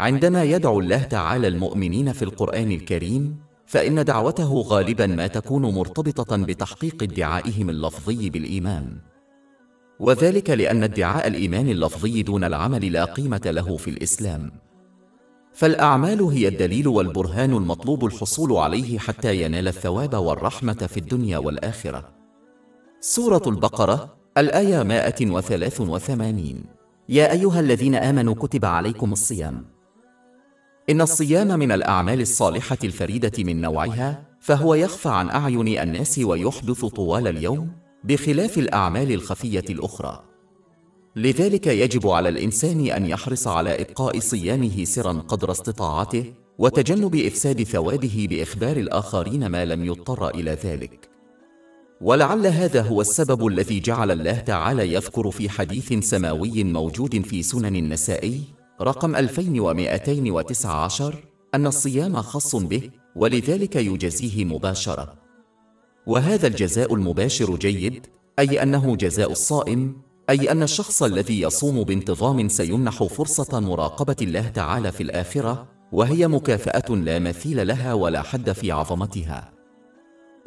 عندما يدعو الله تعالى المؤمنين في القرآن الكريم، فإن دعوته غالبا ما تكون مرتبطة بتحقيق ادعائهم اللفظي بالإيمان، وذلك لأن ادعاء الإيمان اللفظي دون العمل لا قيمة له في الإسلام، فالأعمال هي الدليل والبرهان المطلوب الحصول عليه حتى ينال الثواب والرحمة في الدنيا والآخرة. سورة البقرة الآية 183. يا أيها الذين آمنوا كتب عليكم الصيام. إن الصيام من الأعمال الصالحة الفريدة من نوعها، فهو يخفى عن أعين الناس ويحدث طوال اليوم، بخلاف الأعمال الخفية الأخرى. لذلك يجب على الإنسان أن يحرص على إبقاء صيامه سرا قدر استطاعته، وتجنب إفساد ثوابه بإخبار الآخرين ما لم يضطر إلى ذلك. ولعل هذا هو السبب الذي جعل الله تعالى يذكر في حديث سماوي موجود في سنن النسائي رقم 2219 أن الصيام خاص به، ولذلك يجازيه مباشرة. وهذا الجزاء المباشر جيد، أي أنه جزاء الصائم، أي أن الشخص الذي يصوم بانتظام سيمنح فرصة مراقبة الله تعالى في الآخرة، وهي مكافأة لا مثيل لها ولا حد في عظمتها.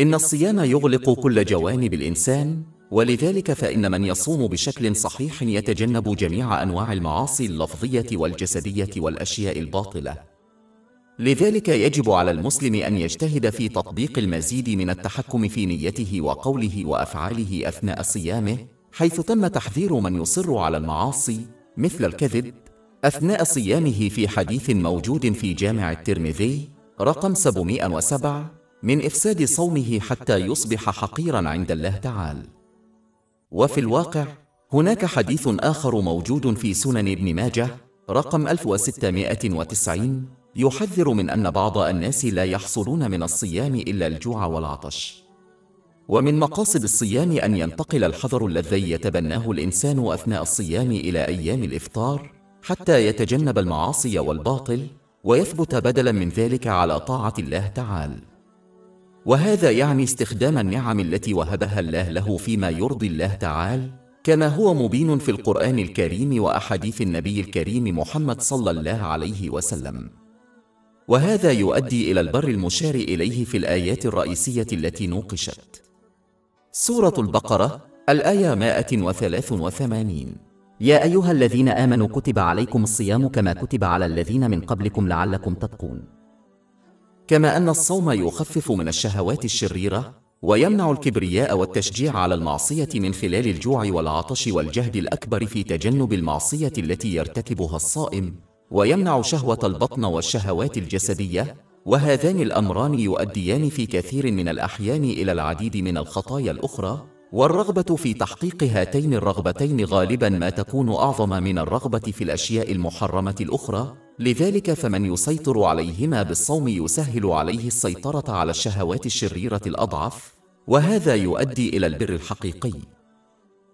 إن الصيام يغلق كل جوانب الإنسان، ولذلك فإن من يصوم بشكل صحيح يتجنب جميع أنواع المعاصي اللفظية والجسدية والأشياء الباطلة. لذلك يجب على المسلم أن يجتهد في تطبيق المزيد من التحكم في نيته وقوله وأفعاله أثناء صيامه، حيث تم تحذير من يصر على المعاصي مثل الكذب أثناء صيامه في حديث موجود في جامع الترمذي رقم 707 من إفساد صومه حتى يصبح حقيرا عند الله تعالى. وفي الواقع هناك حديث آخر موجود في سنن ابن ماجه رقم 1690 يحذر من أن بعض الناس لا يحصلون من الصيام إلا الجوع والعطش. ومن مقاصد الصيام أن ينتقل الحذر الذي يتبناه الإنسان أثناء الصيام إلى أيام الإفطار، حتى يتجنب المعاصي والباطل، ويثبت بدلا من ذلك على طاعة الله تعالى. وهذا يعني استخدام النعم التي وهبها الله له فيما يرضي الله تعالى، كما هو مبين في القرآن الكريم وأحاديث النبي الكريم محمد صلى الله عليه وسلم. وهذا يؤدي إلى البر المشار إليه في الآيات الرئيسية التي نوقشت. سورة البقرة الآية 183. يا أيها الذين آمنوا كتب عليكم الصيام كما كتب على الذين من قبلكم لعلكم تتقون. كما أن الصوم يخفف من الشهوات الشريرة، ويمنع الكبرياء والتشجيع على المعصية من خلال الجوع والعطش والجهد الأكبر في تجنب المعصية التي يرتكبها الصائم، ويمنع شهوة البطن والشهوات الجسدية، وهذان الأمران يؤديان في كثير من الأحيان إلى العديد من الخطايا الأخرى، والرغبة في تحقيق هاتين الرغبتين غالبا ما تكون أعظم من الرغبة في الأشياء المحرمة الأخرى. لذلك فمن يسيطر عليهما بالصوم يسهل عليه السيطرة على الشهوات الشريرة الأضعف، وهذا يؤدي إلى البر الحقيقي.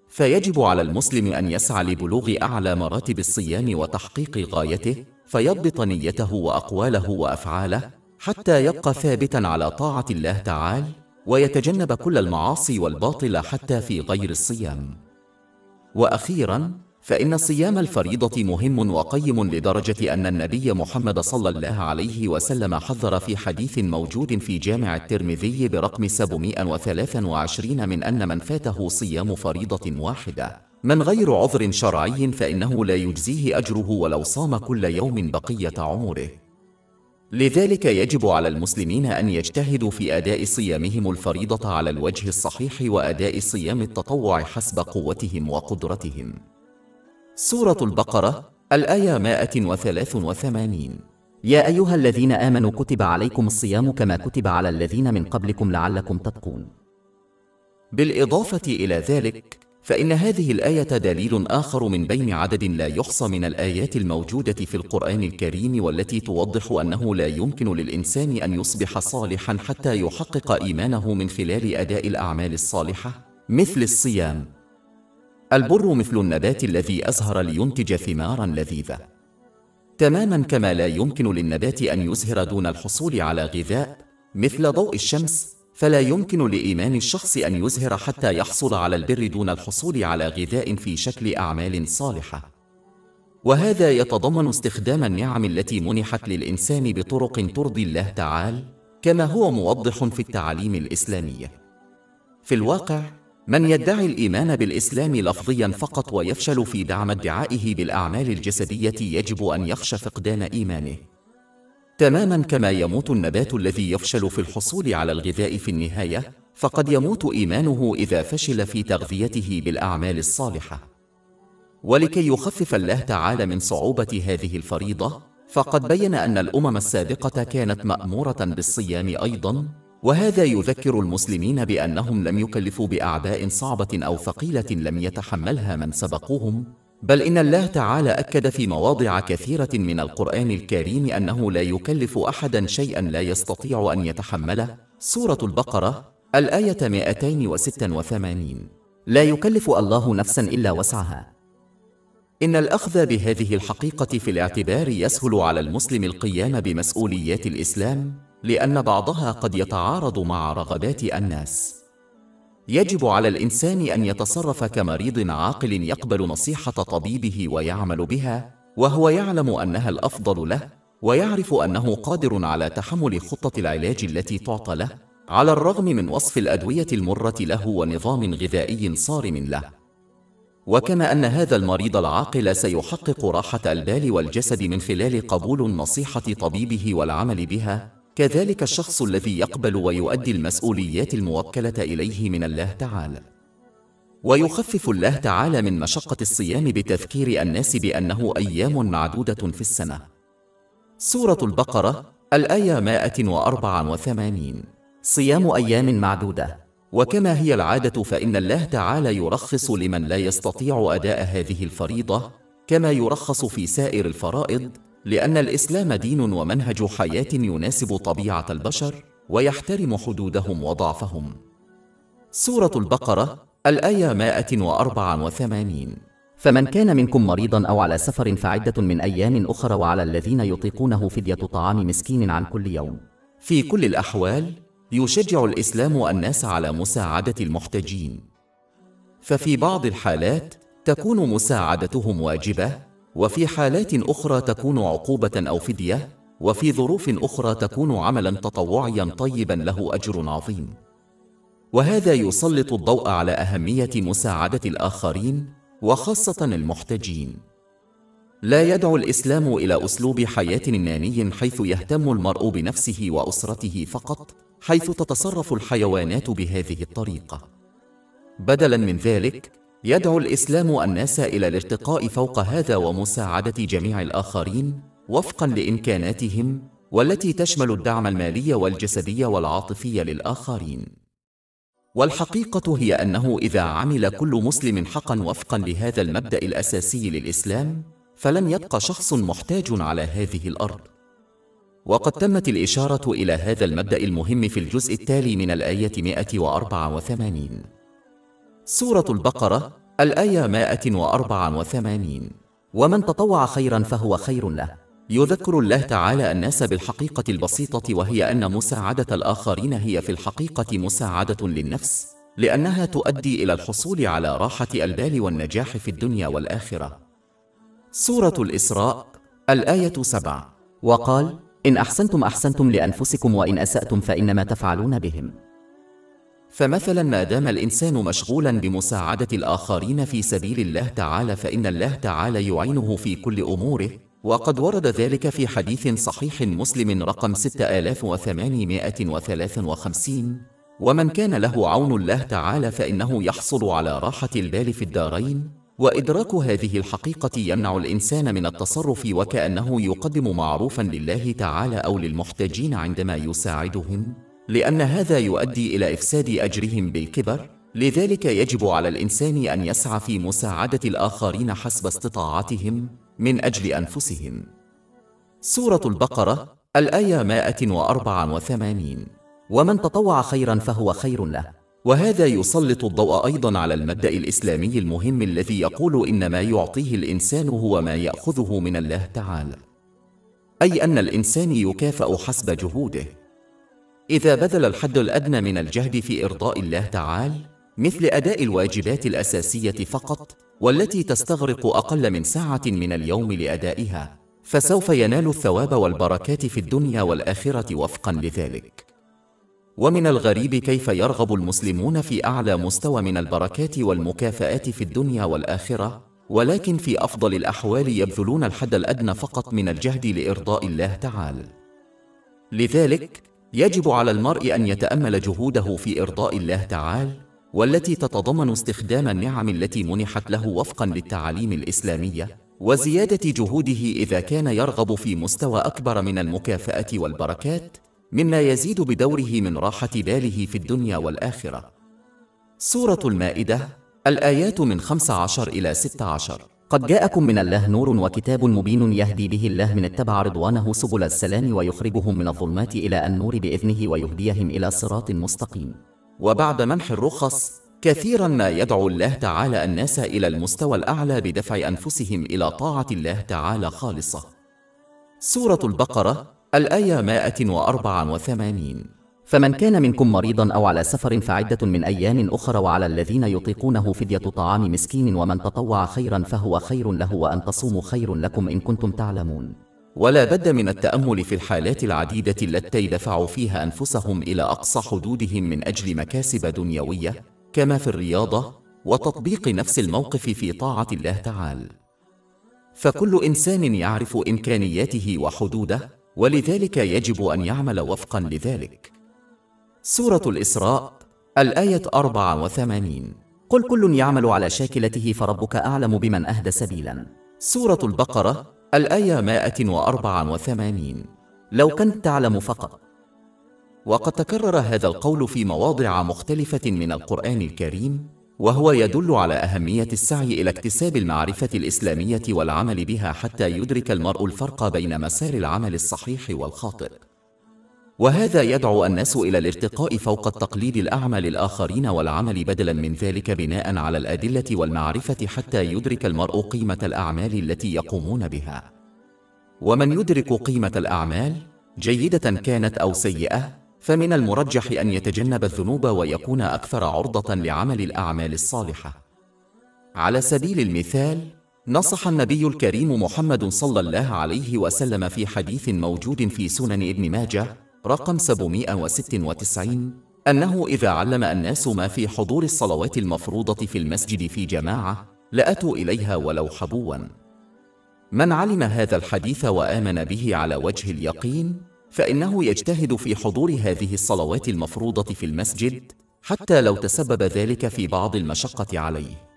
فيجب على المسلم أن يسعى لبلوغ أعلى مراتب الصيام وتحقيق غايته، فيضبط نيته وأقواله وأفعاله حتى يبقى ثابتا على طاعة الله تعالى، ويتجنب كل المعاصي والباطل حتى في غير الصيام. وأخيرا، فإن صيام الفريضة مهم وقيم لدرجة أن النبي محمد صلى الله عليه وسلم حذر في حديث موجود في جامع الترمذي برقم 723 من أن من فاته صيام فريضة واحدة من غير عذر شرعي فإنه لا يجزيه أجره ولو صام كل يوم بقية عمره. لذلك يجب على المسلمين أن يجتهدوا في أداء صيامهم الفريضة على الوجه الصحيح، وأداء صيام التطوع حسب قوتهم وقدرتهم. سورة البقرة الآية 183. يا أيها الذين آمنوا كتب عليكم الصيام كما كتب على الذين من قبلكم لعلكم تتقون. بالإضافة إلى ذلك، فإن هذه الآية دليل آخر من بين عدد لا يحصى من الآيات الموجودة في القرآن الكريم، والتي توضح أنه لا يمكن للإنسان أن يصبح صالحا حتى يحقق إيمانه من خلال أداء الأعمال الصالحة مثل الصيام. البر مثل النبات الذي أزهر لينتج ثمارا لذيذة، تماما كما لا يمكن للنبات أن يزهر دون الحصول على غذاء مثل ضوء الشمس، فلا يمكن لإيمان الشخص أن يزهر حتى يحصل على البر دون الحصول على غذاء في شكل أعمال صالحة. وهذا يتضمن استخدام النعم التي منحت للإنسان بطرق ترضي الله تعالى، كما هو موضح في التعاليم الإسلامية. في الواقع، من يدعي الإيمان بالإسلام لفظيا فقط ويفشل في دعم ادعائه بالأعمال الجسدية يجب أن يخشى فقدان إيمانه، تماما كما يموت النبات الذي يفشل في الحصول على الغذاء في النهاية، فقد يموت إيمانه إذا فشل في تغذيته بالأعمال الصالحة. ولكي يخفف الله تعالى من صعوبة هذه الفريضة، فقد بين أن الأمم السابقة كانت مأمورة بالصيام أيضا، وهذا يذكر المسلمين بأنهم لم يكلفوا بأعباء صعبة أو ثقيلة لم يتحملها من سبقوهم، بل إن الله تعالى أكد في مواضع كثيرة من القرآن الكريم أنه لا يكلف أحدا شيئا لا يستطيع أن يتحمله. سورة البقرة الآية 286. لا يكلف الله نفسا إلا وسعها. إن الأخذ بهذه الحقيقة في الاعتبار يسهل على المسلم القيام بمسؤوليات الإسلام، لأن بعضها قد يتعارض مع رغبات الناس. يجب على الإنسان أن يتصرف كمريض عاقل يقبل نصيحة طبيبه ويعمل بها، وهو يعلم أنها الأفضل له، ويعرف أنه قادر على تحمل خطة العلاج التي تعطى له، على الرغم من وصف الأدوية المرة له ونظام غذائي صارم له. وكما أن هذا المريض العاقل سيحقق راحة البال والجسد من خلال قبول نصيحة طبيبه والعمل بها، كذلك الشخص الذي يقبل ويؤدي المسؤوليات الموكلة إليه من الله تعالى. ويخفف الله تعالى من مشقة الصيام بتذكير الناس بأنه أيام معدودة في السنة. سورة البقرة الآية 184. صيام أيام معدودة. وكما هي العادة فإن الله تعالى يرخص لمن لا يستطيع أداء هذه الفريضة، كما يرخص في سائر الفرائض، لأن الإسلام دين ومنهج حياة يناسب طبيعة البشر ويحترم حدودهم وضعفهم. سورة البقرة الآية 184. فمن كان منكم مريضا أو على سفر فعدة من أيام أخرى وعلى الذين يطيقونه فدية طعام مسكين عن كل يوم. في كل الأحوال يشجع الإسلام الناس على مساعدة المحتاجين، ففي بعض الحالات تكون مساعدتهم واجبة، وفي حالات أخرى تكون عقوبة أو فدية، وفي ظروف أخرى تكون عملا تطوعيا طيبا له أجر عظيم. وهذا يسلط الضوء على أهمية مساعدة الآخرين وخاصة المحتاجين. لا يدعو الإسلام إلى أسلوب حياة أناني حيث يهتم المرء بنفسه وأسرته فقط، حيث تتصرف الحيوانات بهذه الطريقة. بدلا من ذلك، يدعو الإسلام الناس إلى الارتقاء فوق هذا ومساعدة جميع الآخرين وفقا لإمكاناتهم، والتي تشمل الدعم المالي والجسدي والعاطفي للآخرين. والحقيقة هي أنه إذا عمل كل مسلم حقا وفقا لهذا المبدأ الأساسي للإسلام، فلن يبقى شخص محتاج على هذه الأرض. وقد تمت الإشارة إلى هذا المبدأ المهم في الجزء التالي من الآية 184. سورة البقرة الآية 184. ومن تطوع خيرا فهو خير له. يذكر الله تعالى الناس بالحقيقة البسيطة، وهي أن مساعدة الآخرين هي في الحقيقة مساعدة للنفس، لأنها تؤدي إلى الحصول على راحة البال والنجاح في الدنيا والآخرة. سورة الإسراء الآية 7. وقال: إن أحسنتم أحسنتم لأنفسكم وإن أسأتم فإنما تفعلون بهم. فمثلا ما دام الإنسان مشغولا بمساعدة الآخرين في سبيل الله تعالى، فإن الله تعالى يعينه في كل أموره، وقد ورد ذلك في حديث صحيح مسلم رقم 6853: ومن كان له عون الله تعالى فإنه يحصل على راحة البال في الدارين. وإدراك هذه الحقيقة يمنع الإنسان من التصرف وكأنه يقدم معروفا لله تعالى أو للمحتاجين عندما يساعدهم، لأن هذا يؤدي إلى إفساد أجرهم بالكبر. لذلك يجب على الإنسان أن يسعى في مساعدة الآخرين حسب استطاعتهم من أجل أنفسهم. سورة البقرة الآية 184. ومن تطوع خيرا فهو خير له. وهذا يسلط الضوء أيضا على المبدأ الإسلامي المهم الذي يقول إن ما يعطيه الإنسان هو ما يأخذه من الله تعالى، أي أن الإنسان يكافأ حسب جهوده. إذا بذل الحد الأدنى من الجهد في إرضاء الله تعالى، مثل أداء الواجبات الأساسية فقط، والتي تستغرق أقل من ساعة من اليوم لأدائها، فسوف ينال الثواب والبركات في الدنيا والآخرة وفقا لذلك. ومن الغريب كيف يرغب المسلمون في أعلى مستوى من البركات والمكافآت في الدنيا والآخرة، ولكن في أفضل الأحوال يبذلون الحد الأدنى فقط من الجهد لإرضاء الله تعالى. لذلك يجب على المرء أن يتأمل جهوده في إرضاء الله تعالى، والتي تتضمن استخدام النعم التي منحت له وفقا للتعاليم الإسلامية، وزيادة جهوده إذا كان يرغب في مستوى أكبر من المكافأة والبركات، مما يزيد بدوره من راحة باله في الدنيا والآخرة. سورة المائدة، الآيات من 15 إلى 16. قد جاءكم من الله نور وكتاب مبين يهدي به الله من اتبع رضوانه سبل السلام ويخرجهم من الظلمات إلى النور بإذنه ويهديهم إلى صراط مستقيم. وبعد منح الرخص، كثيرا ما يدعو الله تعالى الناس إلى المستوى الأعلى بدفع أنفسهم إلى طاعة الله تعالى خالصة. سورة البقرة، الآية 184. فمن كان منكم مريضا أو على سفر فعدة من أيام أخرى وعلى الذين يطيقونه فدية طعام مسكين ومن تطوع خيرا فهو خير له وأن تصوموا خير لكم إن كنتم تعلمون. ولا بد من التأمل في الحالات العديدة التي دفعوا فيها أنفسهم إلى أقصى حدودهم من أجل مكاسب دنيوية، كما في الرياضة وتطبيق نفس الموقف في طاعة الله تعالى. فكل إنسان يعرف إمكانياته وحدوده، ولذلك يجب أن يعمل وفقا لذلك. سورة الإسراء، الآية 84. قل كل يعمل على شاكلته فربك أعلم بمن أهدى سبيلا. سورة البقرة، الآية 184. لو كنت تعلم فقط. وقد تكرر هذا القول في مواضع مختلفة من القرآن الكريم، وهو يدل على أهمية السعي إلى اكتساب المعرفة الإسلامية والعمل بها حتى يدرك المرء الفرق بين مسار العمل الصحيح والخاطئ. وهذا يدعو الناس إلى الارتقاء فوق التقليد الأعمى للآخرين والعمل بدلا من ذلك بناء على الأدلة والمعرفة حتى يدرك المرء قيمة الأعمال التي يقومون بها. ومن يدرك قيمة الأعمال جيدة كانت أو سيئة، فمن المرجح أن يتجنب الذنوب ويكون أكثر عرضة لعمل الأعمال الصالحة. على سبيل المثال، نصح النبي الكريم محمد صلى الله عليه وسلم في حديث موجود في سنن ابن ماجه رقم 796 أنه إذا علم الناس ما في حضور الصلوات المفروضة في المسجد في جماعة لأتوا إليها ولو حبوا. من علم هذا الحديث وآمن به على وجه اليقين، فإنه يجتهد في حضور هذه الصلوات المفروضة في المسجد حتى لو تسبب ذلك في بعض المشقة عليه.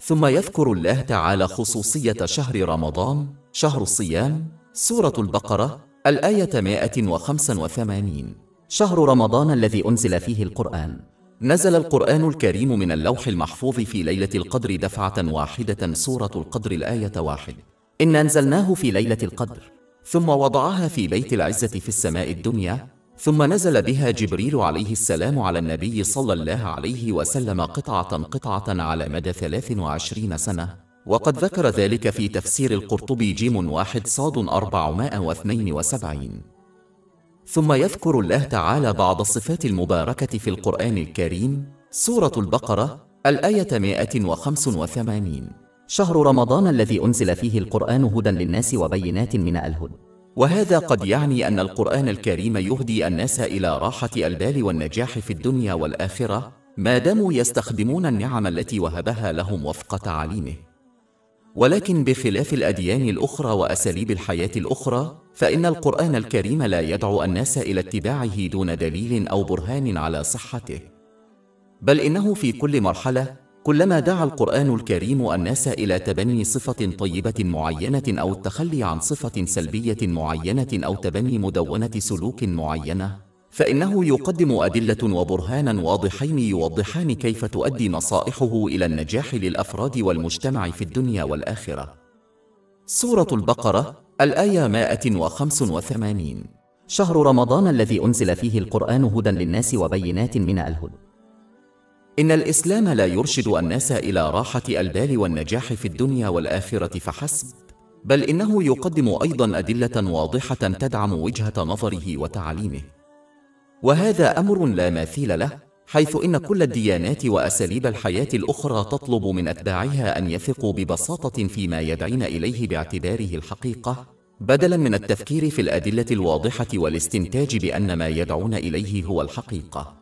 ثم يذكر الله تعالى خصوصية شهر رمضان شهر الصيام. سورة البقرة، الآية 185. شهر رمضان الذي أنزل فيه القرآن. نزل القرآن الكريم من اللوح المحفوظ في ليلة القدر دفعة واحدة. سورة القدر، الآية 1. إنا أنزلناه في ليلة القدر. ثم وضعها في بيت العزة في السماء الدنيا، ثم نزل بها جبريل عليه السلام على النبي صلى الله عليه وسلم قطعة على مدى 23 سنة، وقد ذكر ذلك في تفسير القرطبي جيم 1 صاد 472. ثم يذكر الله تعالى بعض الصفات المباركة في القرآن الكريم. سورة البقرة، الآية 185. شهر رمضان الذي أنزل فيه القرآن هدى للناس وبينات من الهدى. وهذا قد يعني أن القرآن الكريم يهدي الناس إلى راحة البال والنجاح في الدنيا والآخرة، ما داموا يستخدمون النعم التي وهبها لهم وفق تعاليمه. ولكن بخلاف الأديان الأخرى وأساليب الحياة الأخرى، فإن القرآن الكريم لا يدعو الناس إلى اتباعه دون دليل أو برهان على صحته، بل إنه في كل مرحلة كلما دعا القرآن الكريم الناس إلى تبني صفة طيبة معينة أو التخلي عن صفة سلبية معينة أو تبني مدونة سلوك معينة، فإنه يقدم أدلة وبرهانا واضحين يوضحان كيف تؤدي نصائحه إلى النجاح للأفراد والمجتمع في الدنيا والآخرة. سورة البقرة، الآية 185. شهر رمضان الذي أنزل فيه القرآن هدى للناس وبينات من الهدى. إن الإسلام لا يرشد الناس إلى راحة البال والنجاح في الدنيا والآخرة فحسب، بل إنه يقدم أيضا أدلة واضحة تدعم وجهة نظره وتعليمه. وهذا أمر لا مثيل له، حيث إن كل الديانات وأساليب الحياة الأخرى تطلب من أتباعها أن يثقوا ببساطة فيما يدعين إليه باعتباره الحقيقة، بدلاً من التفكير في الأدلة الواضحة والاستنتاج بأن ما يدعون إليه هو الحقيقة.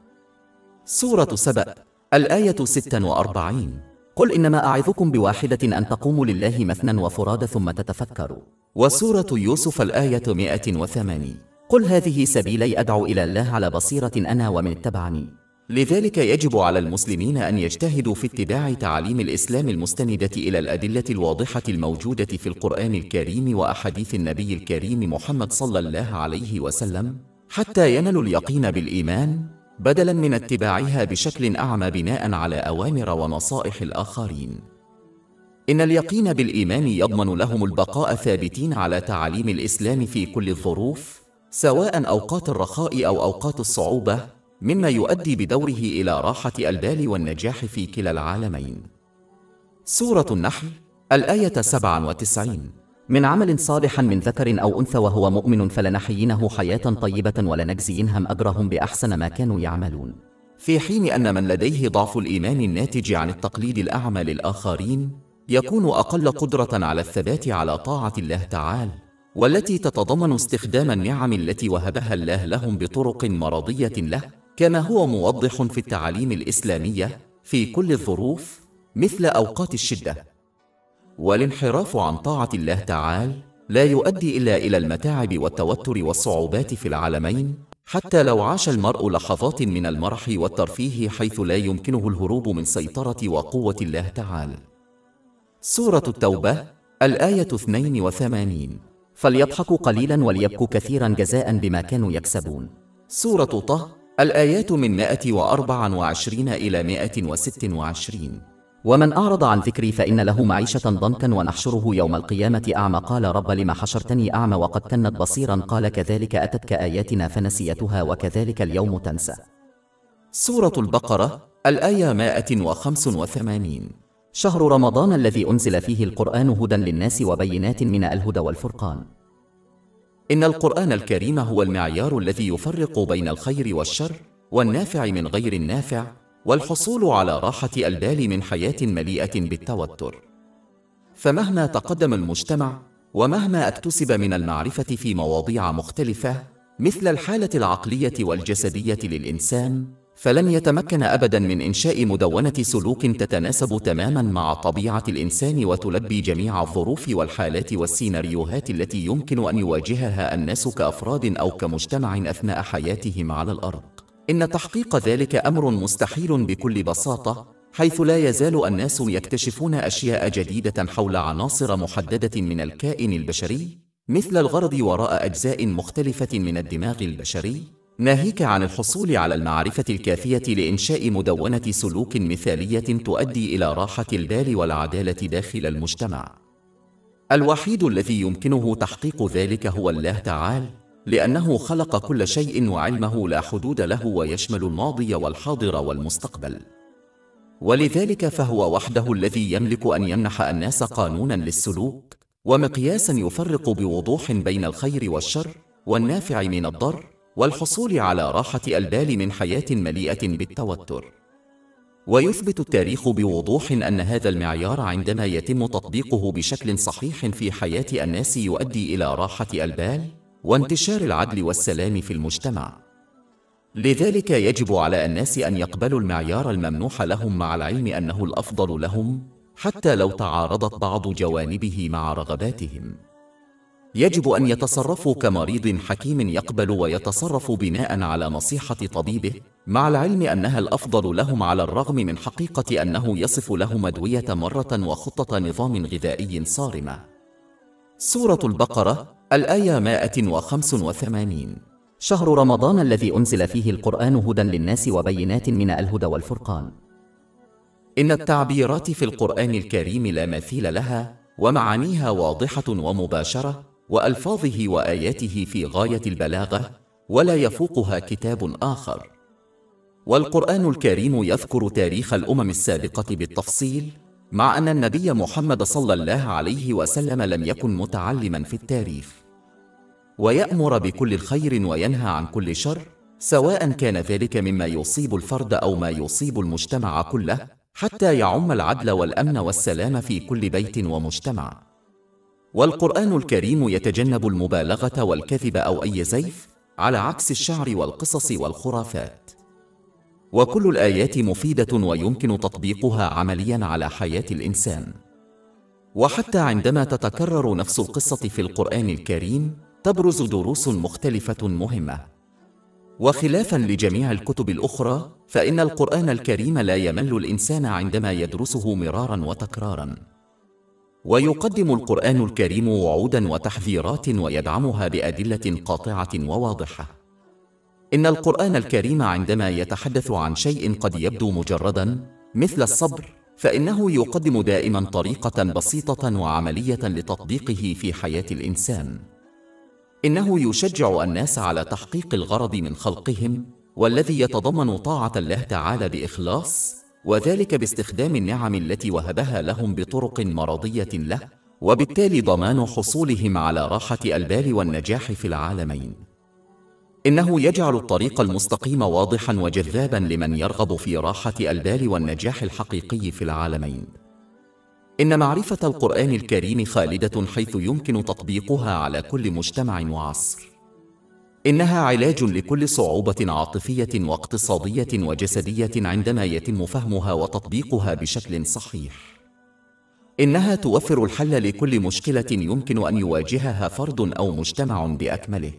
سورة سبأ الآية 46. قل إنما أعظكم بواحدة أن تقوموا لله مثنى وفرادى ثم تتفكروا. وسورة يوسف الآية 108. قل هذه سبيلي أدعو إلى الله على بصيرة أنا ومن اتبعني. لذلك يجب على المسلمين أن يجتهدوا في اتباع تعاليم الإسلام المستندة إلى الأدلة الواضحة الموجودة في القرآن الكريم وأحاديث النبي الكريم محمد صلى الله عليه وسلم، حتى ينالوا اليقين بالإيمان، بدلاً من اتباعها بشكل أعمى بناء على أوامر ونصائح الآخرين. إن اليقين بالإيمان يضمن لهم البقاء ثابتين على تعاليم الإسلام في كل الظروف، سواء أوقات الرخاء أو أوقات الصعوبة، مما يؤدي بدوره إلى راحة البال والنجاح في كلا العالمين. سورة النحل الآية 97. من عمل صالح من ذكر أو أنثى وهو مؤمن فلنحيينه حياة طيبة ولنجزينهم أجرهم بأحسن ما كانوا يعملون. في حين أن من لديه ضعف الإيمان الناتج عن التقليد الأعمى للآخرين يكون أقل قدرة على الثبات على طاعة الله تعالى، والتي تتضمن استخدام النعم التي وهبها الله لهم بطرق مرضية له، كما هو موضح في التعاليم الإسلامية في كل الظروف مثل أوقات الشدة. والانحراف عن طاعة الله تعالى لا يؤدي إلا إلى المتاعب والتوتر والصعوبات في العالمين، حتى لو عاش المرء لحظات من المرح والترفيه حيث لا يمكنه الهروب من سيطرة وقوة الله تعالى. سورة التوبة الآية 82. فليضحكوا قليلا وليبكوا كثيرا جزاء بما كانوا يكسبون. سورة طه الآيات من 124 إلى 126. ومن أعرض عن ذكري فإن له معيشة ضنكا ونحشره يوم القيامة أعمى قال رب لم حشرتني أعمى وقد كنت بصيرا قال كذلك أتتك آياتنا فنسيتها وكذلك اليوم تنسى. سورة البقرة الآية 185. شهر رمضان الذي أنزل فيه القرآن هدى للناس وبينات من الهدى والفرقان. إن القرآن الكريم هو المعيار الذي يفرق بين الخير والشر والنافع من غير النافع، والحصول على راحة البال من حياة مليئة بالتوتر. فمهما تقدم المجتمع ومهما اكتسب من المعرفة في مواضيع مختلفة مثل الحالة العقلية والجسدية للإنسان، فلن يتمكن أبداً من إنشاء مدونة سلوك تتناسب تماماً مع طبيعة الإنسان وتلبي جميع الظروف والحالات والسيناريوهات التي يمكن أن يواجهها الناس كأفراد أو كمجتمع أثناء حياتهم على الأرض. إن تحقيق ذلك أمر مستحيل بكل بساطة، حيث لا يزال الناس يكتشفون أشياء جديدة حول عناصر محددة من الكائن البشري، مثل الغرض وراء أجزاء مختلفة من الدماغ البشري، ناهيك عن الحصول على المعرفة الكافية لإنشاء مدونة سلوك مثالية تؤدي إلى راحة البال والعدالة داخل المجتمع. الوحيد الذي يمكنه تحقيق ذلك هو الله تعالى، لأنه خلق كل شيء وعلمه لا حدود له ويشمل الماضي والحاضر والمستقبل، ولذلك فهو وحده الذي يملك أن يمنح الناس قانوناً للسلوك ومقياساً يفرق بوضوح بين الخير والشر والنافع من الضر، والحصول على راحة البال من حياة مليئة بالتوتر. ويثبت التاريخ بوضوح أن هذا المعيار عندما يتم تطبيقه بشكل صحيح في حياة الناس يؤدي إلى راحة البال وانتشار العدل والسلام في المجتمع. لذلك يجب على الناس أن يقبلوا المعيار الممنوح لهم مع العلم أنه الأفضل لهم، حتى لو تعارضت بعض جوانبه مع رغباتهم. يجب أن يتصرفوا كمريض حكيم يقبل ويتصرف بناء على نصيحة طبيبه، مع العلم أنها الأفضل لهم على الرغم من حقيقة أنه يصف لهم أدوية مرة وخطة نظام غذائي صارمة. سورة البقرة الآية 185. شهر رمضان الذي أنزل فيه القرآن هدى للناس وبينات من الهدى والفرقان. إن التعبيرات في القرآن الكريم لا مثيل لها، ومعانيها واضحة ومباشرة، وألفاظه وآياته في غاية البلاغة، ولا يفوقها كتاب آخر. والقرآن الكريم يذكر تاريخ الأمم السابقة بالتفصيل، مع أن النبي محمد صلى الله عليه وسلم لم يكن متعلما في التاريخ. ويأمر بكل الخير وينهى عن كل شر، سواء كان ذلك مما يصيب الفرد أو ما يصيب المجتمع كله، حتى يعم العدل والأمن والسلام في كل بيت ومجتمع. والقرآن الكريم يتجنب المبالغة والكذب أو أي زيف، على عكس الشعر والقصص والخرافات. وكل الآيات مفيدة ويمكن تطبيقها عملياً على حياة الإنسان. وحتى عندما تتكرر نفس القصة في القرآن الكريم تبرز دروس مختلفة مهمة. وخلافاً لجميع الكتب الأخرى، فإن القرآن الكريم لا يمل الإنسان عندما يدرسه مراراً وتكراراً. ويقدم القرآن الكريم وعوداً وتحذيرات ويدعمها بأدلة قاطعة وواضحة. إن القرآن الكريم عندما يتحدث عن شيء قد يبدو مجرداً مثل الصبر، فإنه يقدم دائماً طريقة بسيطة وعملية لتطبيقه في حياة الإنسان. إنه يشجع الناس على تحقيق الغرض من خلقهم، والذي يتضمن طاعة الله تعالى بإخلاص، وذلك باستخدام النعم التي وهبها لهم بطرق مرضية له، وبالتالي ضمان حصولهم على راحة البال والنجاح في العالمين. إنه يجعل الطريق المستقيم واضحاً وجذاباً لمن يرغب في راحة البال والنجاح الحقيقي في العالمين. إن معرفة القرآن الكريم خالدة حيث يمكن تطبيقها على كل مجتمع وعصر. إنها علاج لكل صعوبة عاطفية واقتصادية وجسدية عندما يتم فهمها وتطبيقها بشكل صحيح. إنها توفر الحل لكل مشكلة يمكن أن يواجهها فرد أو مجتمع بأكمله.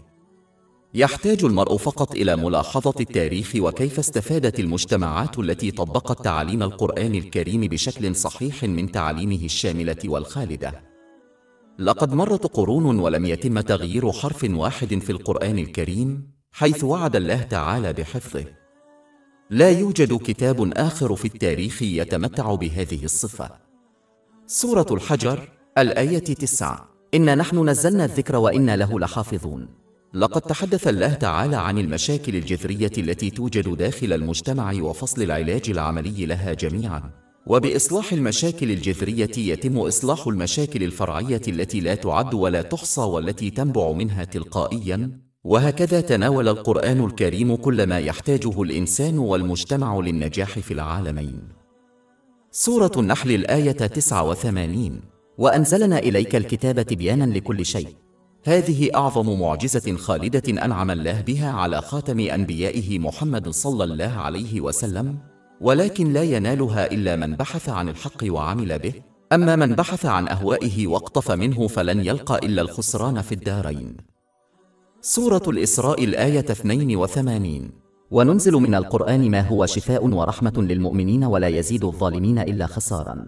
يحتاج المرء فقط إلى ملاحظة التاريخ وكيف استفادت المجتمعات التي طبقت تعاليم القرآن الكريم بشكل صحيح من تعاليمه الشاملة والخالدة. لقد مرت قرون ولم يتم تغيير حرف واحد في القرآن الكريم، حيث وعد الله تعالى بحفظه. لا يوجد كتاب آخر في التاريخ يتمتع بهذه الصفة. سورة الحجر الآية 9: إنا نحن نزلنا الذكر وإنا له لحافظون. لقد تحدث الله تعالى عن المشاكل الجذرية التي توجد داخل المجتمع وفصل العلاج العملي لها جميعاً. وبإصلاح المشاكل الجذرية يتم إصلاح المشاكل الفرعية التي لا تعد ولا تحصى والتي تنبع منها تلقائياً. وهكذا تناول القرآن الكريم كل ما يحتاجه الإنسان والمجتمع للنجاح في العالمين. سورة النحل الآية 89: وأنزلنا إليك الكتاب تبياناً لكل شيء. هذه أعظم معجزة خالدة أنعم الله بها على خاتم أنبيائه محمد صلى الله عليه وسلم، ولكن لا ينالها إلا من بحث عن الحق وعمل به. أما من بحث عن أهوائه واقتفى منه فلن يلقى إلا الخسران في الدارين. سورة الإسراء الآية 82: وننزل من القرآن ما هو شفاء ورحمة للمؤمنين ولا يزيد الظالمين إلا خساراً.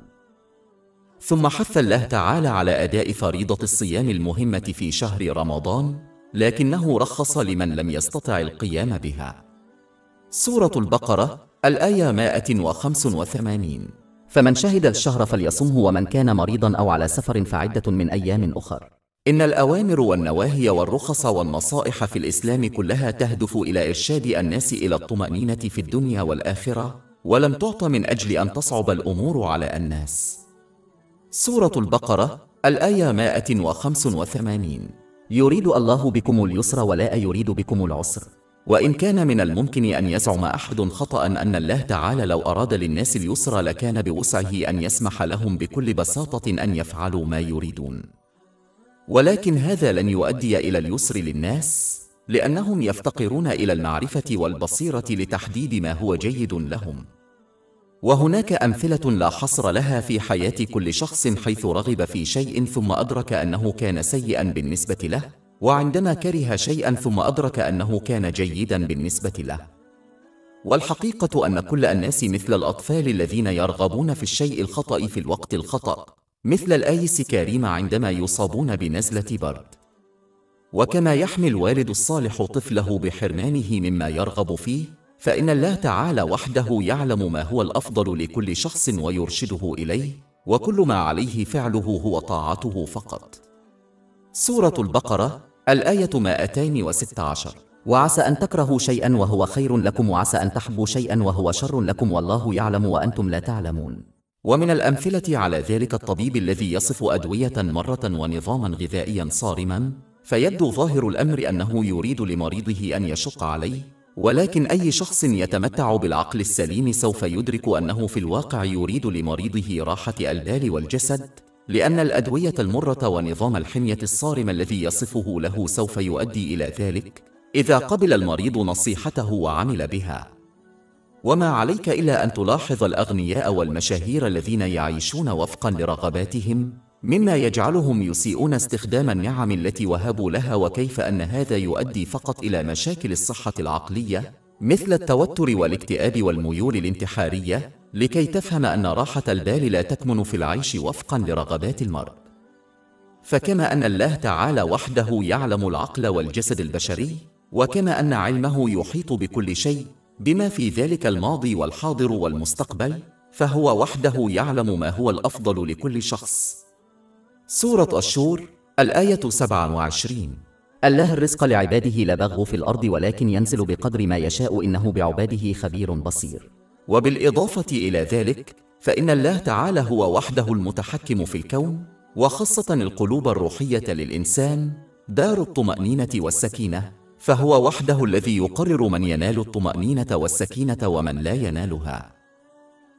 ثم حث الله تعالى على أداء فريضة الصيام المهمة في شهر رمضان، لكنه رخص لمن لم يستطع القيام بها. سورة البقرة الآية 185: فمن شهد الشهر فليصمه ومن كان مريضا أو على سفر فعدة من أيام أخر. إن الأوامر والنواهي والرخص والنصائح في الإسلام كلها تهدف إلى إرشاد الناس إلى الطمأنينة في الدنيا والآخرة، ولم تعط من أجل أن تصعب الأمور على الناس. سورة البقرة الآية 185: يريد الله بكم اليسر ولا يريد بكم العسر. وإن كان من الممكن أن يزعم أحد خطأ أن الله تعالى لو أراد للناس اليسر لكان بوسعه أن يسمح لهم بكل بساطة أن يفعلوا ما يريدون، ولكن هذا لن يؤدي إلى اليسر للناس، لأنهم يفتقرون إلى المعرفة والبصيرة لتحديد ما هو جيد لهم. وهناك أمثلة لا حصر لها في حياة كل شخص، حيث رغب في شيء ثم أدرك أنه كان سيئا بالنسبة له، وعندما كره شيئا ثم أدرك أنه كان جيدا بالنسبة له. والحقيقة أن كل الناس مثل الأطفال الذين يرغبون في الشيء الخطأ في الوقت الخطأ، مثل الآيس كاريم عندما يصابون بنزلة برد. وكما يحمي الوالد الصالح طفله بحرمانه مما يرغب فيه، فإن الله تعالى وحده يعلم ما هو الأفضل لكل شخص ويرشده إليه، وكل ما عليه فعله هو طاعته فقط. سورة البقرة الآية 216: وعسى أن تكرهوا شيئا وهو خير لكم وعسى أن تحبوا شيئا وهو شر لكم والله يعلم وأنتم لا تعلمون. ومن الأمثلة على ذلك الطبيب الذي يصف أدوية مرة ونظاما غذائيا صارما، فيبدو ظاهر الأمر أنه يريد لمريضه أن يشق عليه، ولكن أي شخص يتمتع بالعقل السليم سوف يدرك أنه في الواقع يريد لمريضه راحة البال والجسد، لأن الأدوية المرة ونظام الحمية الصارم الذي يصفه له سوف يؤدي إلى ذلك إذا قبل المريض نصيحته وعمل بها. وما عليك إلا أن تلاحظ الأغنياء والمشاهير الذين يعيشون وفقا لرغباتهم، مما يجعلهم يسيئون استخدام النعم التي وهبوا لها، وكيف أن هذا يؤدي فقط إلى مشاكل الصحة العقلية مثل التوتر والاكتئاب والميول الانتحارية، لكي تفهم أن راحة البال لا تكمن في العيش وفقا لرغبات المرء. فكما أن الله تعالى وحده يعلم العقل والجسد البشري، وكما أن علمه يحيط بكل شيء بما في ذلك الماضي والحاضر والمستقبل، فهو وحده يعلم ما هو الأفضل لكل شخص. سورة الشور الآية 27. الله الرزق لعباده لا بغوا في الأرض ولكن ينزل بقدر ما يشاء إنه بعباده خبير بصير. وبالإضافة إلى ذلك فإن الله تعالى هو وحده المتحكم في الكون، وخاصة القلوب الروحية للإنسان دار الطمأنينة والسكينة، فهو وحده الذي يقرر من ينال الطمأنينة والسكينة ومن لا ينالها.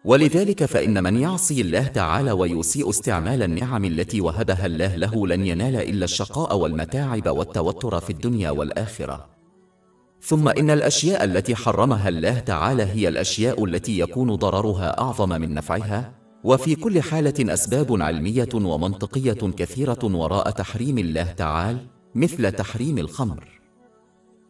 ولذلك فإن من يعصي الله تعالى ويسيء استعمال النعم التي وهبها الله له لن ينال إلا الشقاء والمتاعب والتوتر في الدنيا والآخرة. ثم إن الأشياء التي حرمها الله تعالى هي الأشياء التي يكون ضررها أعظم من نفعها، وفي كل حالة أسباب علمية ومنطقية كثيرة وراء تحريم الله تعالى، مثل تحريم الخمر.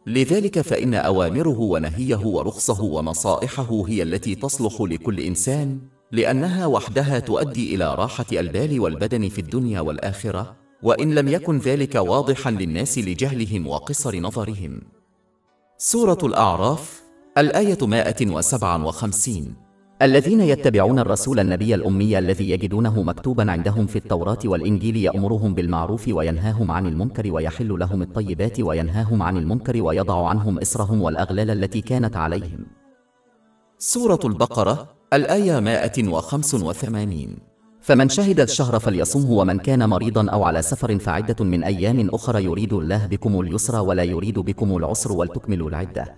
لذلك فإن أوامره ونهيه ورخصه ونصائحه هي التي تصلح لكل إنسان، لأنها وحدها تؤدي إلى راحة البال والبدن في الدنيا والآخرة، وإن لم يكن ذلك واضحا للناس لجهلهم وقصر نظرهم. سورة الأعراف الآية 157. الذين يتبعون الرسول النبي الأمي الذي يجدونه مكتوبا عندهم في التوراة والإنجيل يأمرهم بالمعروف وينهاهم عن المنكر ويحل لهم الطيبات وينهاهم عن المنكر ويضع عنهم إصرهم والأغلال التي كانت عليهم. سورة البقرة الآية 185. فمن شهد الشهر فليصمه ومن كان مريضا أو على سفر فعدة من أيام أخرى يريد الله بكم اليسر ولا يريد بكم العسر ولتكملوا العدة.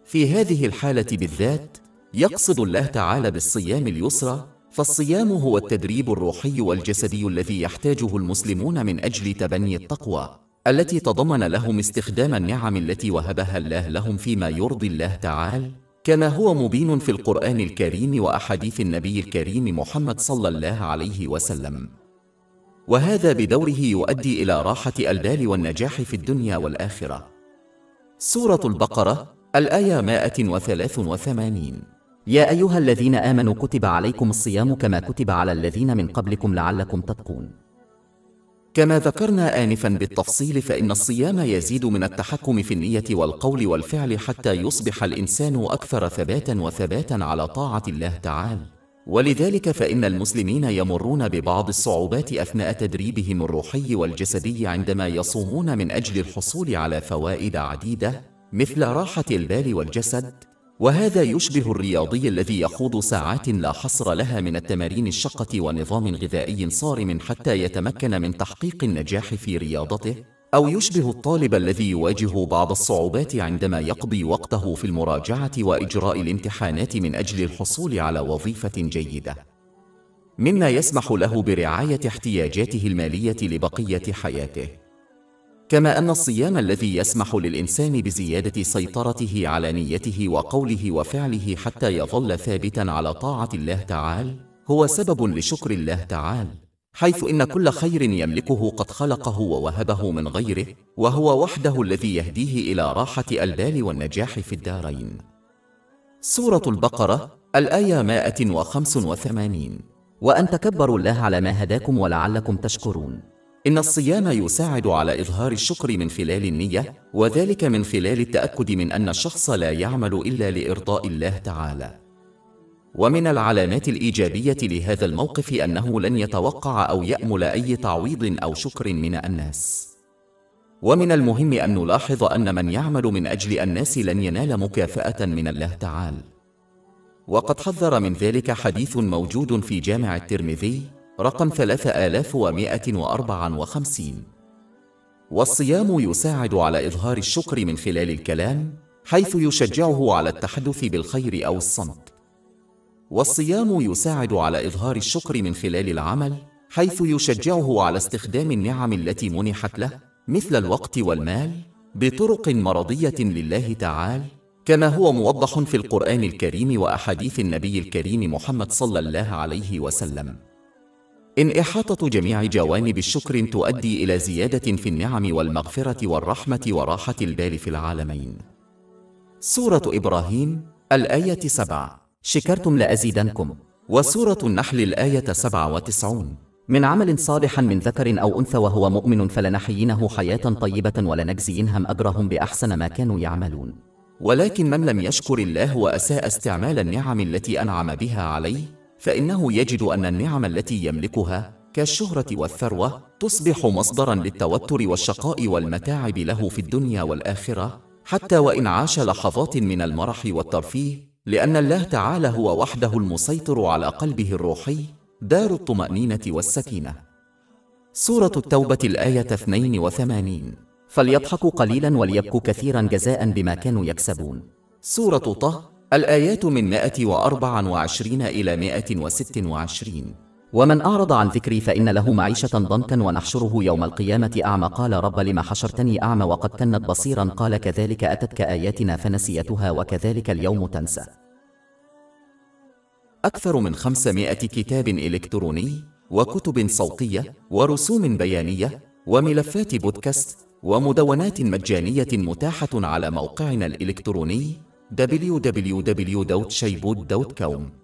في هذه الحالة بالذات يقصد الله تعالى بالصيام اليسر، فالصيام هو التدريب الروحي والجسدي الذي يحتاجه المسلمون من أجل تبني التقوى التي تضمن لهم استخدام النعم التي وهبها الله لهم فيما يرضي الله تعالى، كما هو مبين في القرآن الكريم وأحاديث النبي الكريم محمد صلى الله عليه وسلم. وهذا بدوره يؤدي إلى راحة البال والنجاح في الدنيا والآخرة. سورة البقرة الآية 183. يا أيها الذين آمنوا كتب عليكم الصيام كما كتب على الذين من قبلكم لعلكم تتقون. كما ذكرنا آنفا بالتفصيل فإن الصيام يزيد من التحكم في النية والقول والفعل حتى يصبح الإنسان أكثر ثباتا على طاعة الله تعالى. ولذلك فإن المسلمين يمرون ببعض الصعوبات أثناء تدريبهم الروحي والجسدي عندما يصومون من أجل الحصول على فوائد عديدة مثل راحة البال والجسد، وهذا يشبه الرياضي الذي يخوض ساعات لا حصر لها من التمارين الشاقة ونظام غذائي صارم حتى يتمكن من تحقيق النجاح في رياضته، أو يشبه الطالب الذي يواجه بعض الصعوبات عندما يقضي وقته في المراجعة وإجراء الامتحانات من أجل الحصول على وظيفة جيدة، مما يسمح له برعاية احتياجاته المالية لبقية حياته. كما أن الصيام الذي يسمح للإنسان بزيادة سيطرته على نيته وقوله وفعله حتى يظل ثابتا على طاعة الله تعالى هو سبب لشكر الله تعالى، حيث إن كل خير يملكه قد خلقه ووهبه من غيره، وهو وحده الذي يهديه إلى راحة البال والنجاح في الدارين. سورة البقرة الآية 185. وأن تكبروا الله على ما هداكم ولعلكم تشكرون. إن الصيام يساعد على إظهار الشكر من خلال النية، وذلك من خلال التأكد من أن الشخص لا يعمل إلا لإرضاء الله تعالى. ومن العلامات الإيجابية لهذا الموقف أنه لن يتوقع أو يأمل أي تعويض أو شكر من الناس. ومن المهم أن نلاحظ أن من يعمل من أجل الناس لن ينال مكافأة من الله تعالى، وقد حذر من ذلك حديث موجود في جامع الترمذي رقم 3154. والصيام يساعد على إظهار الشكر من خلال الكلام، حيث يشجعه على التحدث بالخير أو الصمت. والصيام يساعد على إظهار الشكر من خلال العمل، حيث يشجعه على استخدام النعم التي منحت له مثل الوقت والمال بطرق مرضية لله تعالى، كما هو موضح في القرآن الكريم وأحاديث النبي الكريم محمد صلى الله عليه وسلم. إن إحاطة جميع جوانب الشكر تؤدي إلى زيادة في النعم والمغفرة والرحمة وراحة البال في العالمين. سورة إبراهيم الآية 7: شكرتم لأزيدنكم. وسورة النحل الآية 97: من عمل صالح من ذكر أو أنثى وهو مؤمن فلنحيينه حياة طيبة ولنجزينهم أجرهم بأحسن ما كانوا يعملون. ولكن من لم يشكر الله وأساء استعمال النعم التي أنعم بها عليه، فإنه يجد أن النعم التي يملكها كالشهرة والثروة تصبح مصدرا للتوتر والشقاء والمتاعب له في الدنيا والآخرة، حتى وإن عاش لحظات من المرح والترفيه، لأن الله تعالى هو وحده المسيطر على قلبه الروحي، دار الطمأنينة والسكينة. سورة التوبة الآية 82: فليضحكوا قليلا وليبكوا كثيرا جزاء بما كانوا يكسبون. سورة طه الآيات من 124 إلى 126: ومن أعرض عن ذكري فإن له معيشة ضنكا ونحشره يوم القيامة أعمى قال رب لم حشرتني أعمى وقد كنت بصيرا قال كذلك أتتك آياتنا فنسيتها وكذلك اليوم تنسى. أكثر من 500 كتاب إلكتروني وكتب صوتية ورسوم بيانية وملفات بودكاست ومدونات مجانية متاحة على موقعنا الإلكتروني www.shaibud.com.